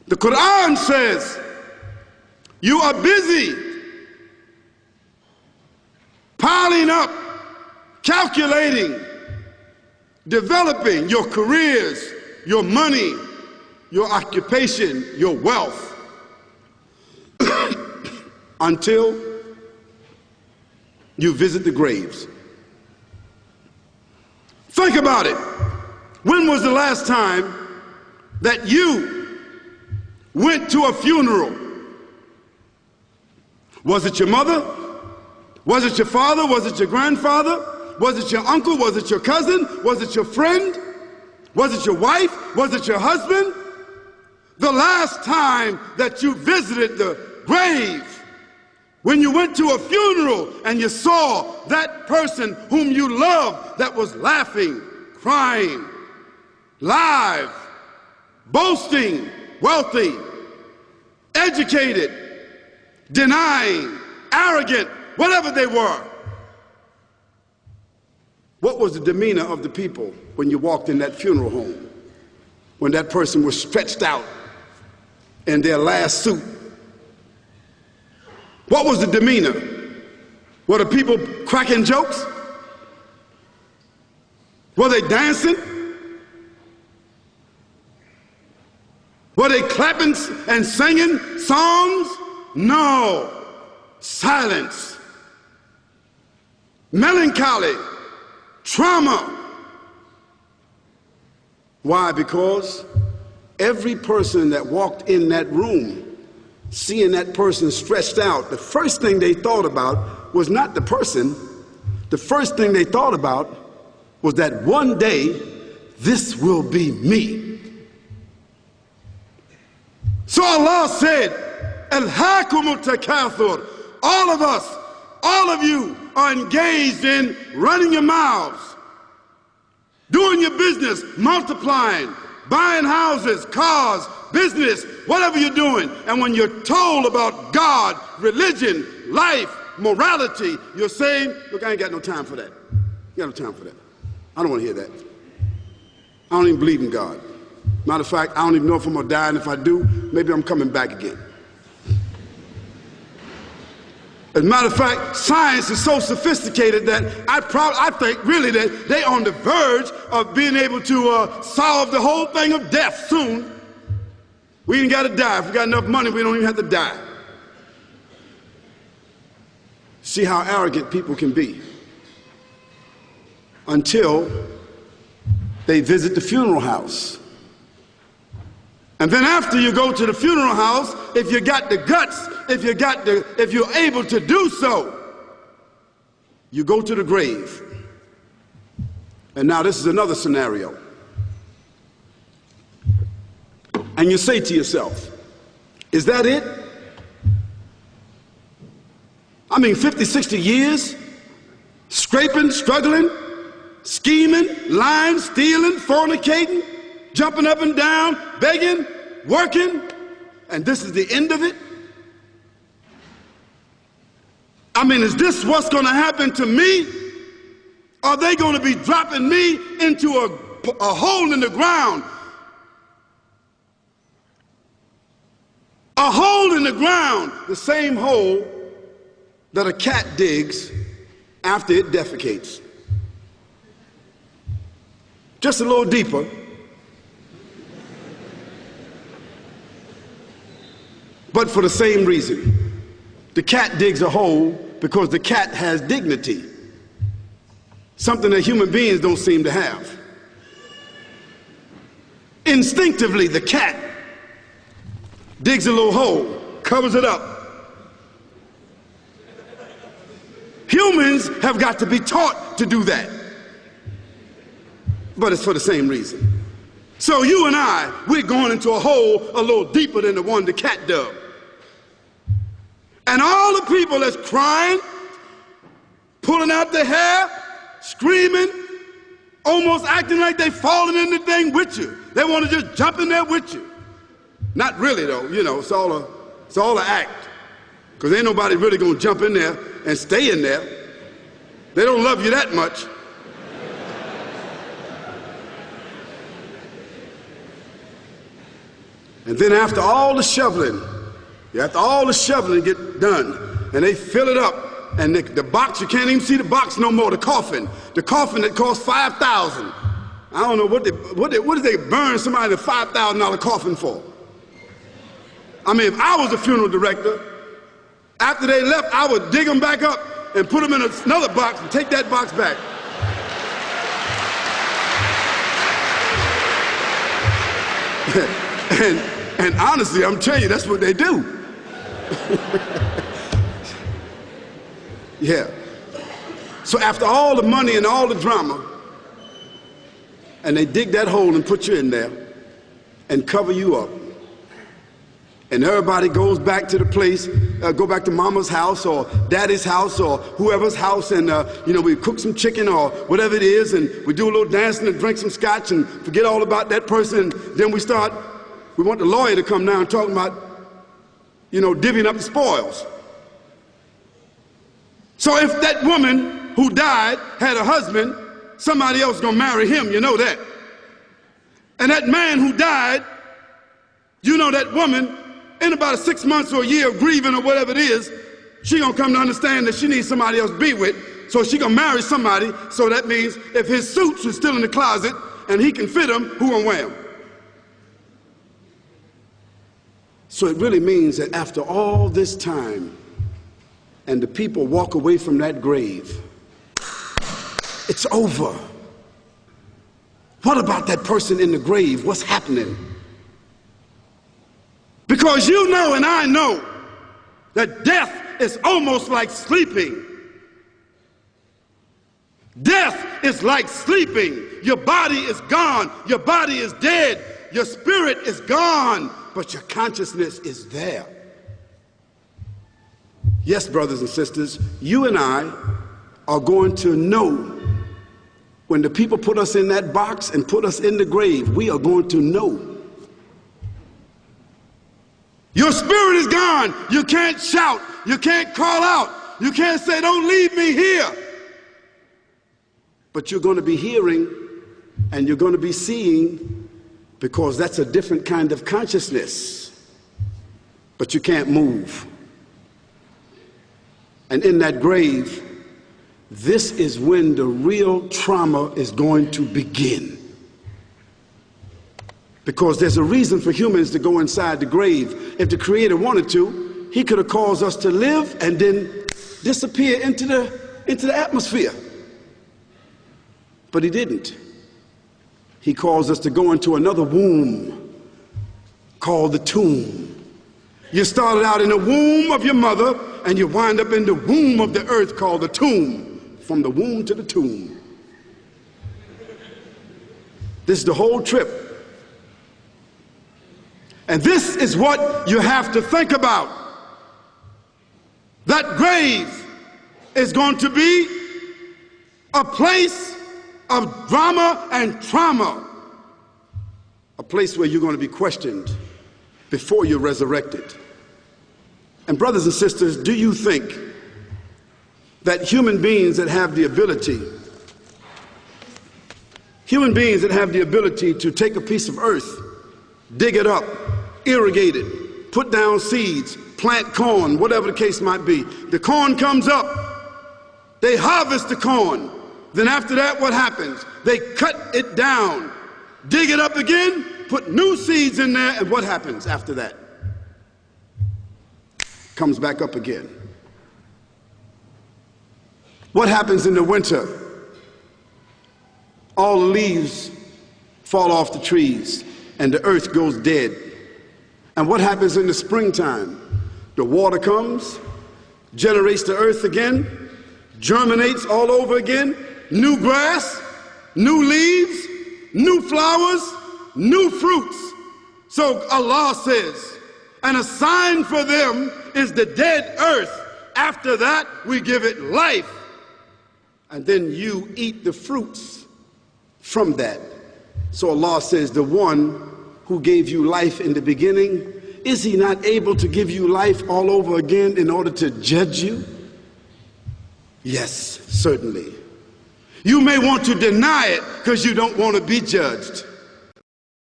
The Quran says you are busy piling up, calculating, developing your careers, your money, your occupation, your wealth, until you visit the graves. Think about it. When was the last time that you went to a funeral? Was it your mother? Was it your father? Was it your grandfather? Was it your uncle? Was it your cousin? Was it your friend? Was it your wife? Was it your husband? The last time that you visited the grave, when you went to a funeral and you saw that person whom you loved that was laughing, crying, live, boasting, wealthy, educated, denying, arrogant, whatever they were. What was the demeanor of the people when you walked in that funeral home? When that person was stretched out in their last suit? What was the demeanor? Were the people cracking jokes? Were they dancing? Were they clapping and singing songs? No. Silence. Melancholy. Trauma. Why? Because every person that walked in that room, seeing that person stretched out, the first thing they thought about was not the person. The first thing they thought about was that one day this will be me. So Allah said, Alhaakumut takathur. All of us, all of you are engaged in running your mouths, doing your business, multiplying, buying houses, cars, business, whatever you're doing. And when you're told about God, religion, life, morality, you're saying, look, I ain't got no time for that. I got no time for that. I don't want to hear that. I don't even believe in God. Matter of fact, I don't even know if I'm going to die, and if I do, maybe I'm coming back again. As a matter of fact, science is so sophisticated that I think really that they're on the verge of being able to solve the whole thing of death soon. We ain't got to die. If we got enough money, we don't even have to die. See how arrogant people can be until they visit the funeral house. And then after you go to the funeral house, if you got the guts, if you're able to do so, you go to the grave. And now this is another scenario. And you say to yourself, is that it? I mean, 50, 60 years, scraping, struggling, scheming, lying, stealing, fornicating, jumping up and down, begging, working, and this is the end of it? I mean, is this what's going to happen to me? Are they going to be dropping me into a hole in the ground? A hole in the ground, the same hole that a cat digs after it defecates. Just a little deeper. But for the same reason. The cat digs a hole because the cat has dignity. Something that human beings don't seem to have. Instinctively, the cat digs a little hole, covers it up. Humans have got to be taught to do that. But it's for the same reason. So you and I, we're going into a hole a little deeper than the one the cat dug. And all the people that's crying, pulling out their hair, screaming, almost acting like they falling in the thing with you. They want to just jump in there with you. Not really though, you know, it's all an act. Because ain't nobody really going to jump in there and stay in there. They don't love you that much. And then after all the shoveling get done, and they fill it up, and the box, you can't even see the box no more, the coffin that cost $5,000. I don't know what did they burn somebody in a $5,000 coffin for? I mean, if I was a funeral director, after they left, I would dig them back up and put them in another box and take that box back. and honestly, I'm telling you, that's what they do. Yeah. So after all the money and all the drama, and they dig that hole and put you in there and cover you up, and everybody goes back to the place, go back to mama's house or daddy's house or whoever's house, and we cook some chicken or whatever it is, and we do a little dancing and drink some scotch and forget all about that person, and then we want the lawyer to come down talking about, divvying up the spoils. So if that woman who died had a husband, somebody else is gonna marry him, you know that. And that man who died, that woman, in about 6 months or a year of grieving or whatever it is, she gonna come to understand that she needs somebody else to be with, so she gonna marry somebody. So that means if his suits are still in the closet and he can fit them, who gonna wear them? So it really means that after all this time, and the people walk away from that grave, it's over. What about that person in the grave? What's happening? Because you know and I know that death is almost like sleeping. Death is like sleeping. Your body is gone. Your body is dead. Your spirit is gone, but your consciousness is there. Yes, brothers and sisters, you and I are going to know when the people put us in that box and put us in the grave. We are going to know. Your spirit is gone. You can't shout. You can't call out. You can't say, "Don't leave me here." But you're going to be hearing and you're going to be seeing, because that's a different kind of consciousness. But you can't move. And in that grave, this is when the real trauma is going to begin. Because there's a reason for humans to go inside the grave. If the Creator wanted to, he could have caused us to live and then disappear into the atmosphere. But he didn't. He caused us to go into another womb called the tomb. You started out in the womb of your mother, and you wind up in the womb of the earth called the tomb. From the womb to the tomb. This is the whole trip. And this is what you have to think about. That grave is going to be a place of drama and trauma. A place where you're going to be questioned before you're resurrected. And brothers and sisters, do you think that human beings that have the ability to take a piece of earth, dig it up, irrigate it, put down seeds, plant corn, whatever the case might be. The corn comes up, they harvest the corn. Then after that, what happens? They cut it down, dig it up again, put new seeds in there, and what happens after that? Comes back up again. What happens in the winter? All the leaves fall off the trees and the earth goes dead. And what happens in the springtime? The water comes, generates the earth again, germinates all over again, new grass, new leaves, new flowers, new fruits. So Allah says, and a sign for them is the dead earth. After that, we give it life. And then you eat the fruits from that. So Allah says, the one who gave you life in the beginning, is he not able to give you life all over again in order to judge you? Yes, certainly. You may want to deny it because you don't want to be judged.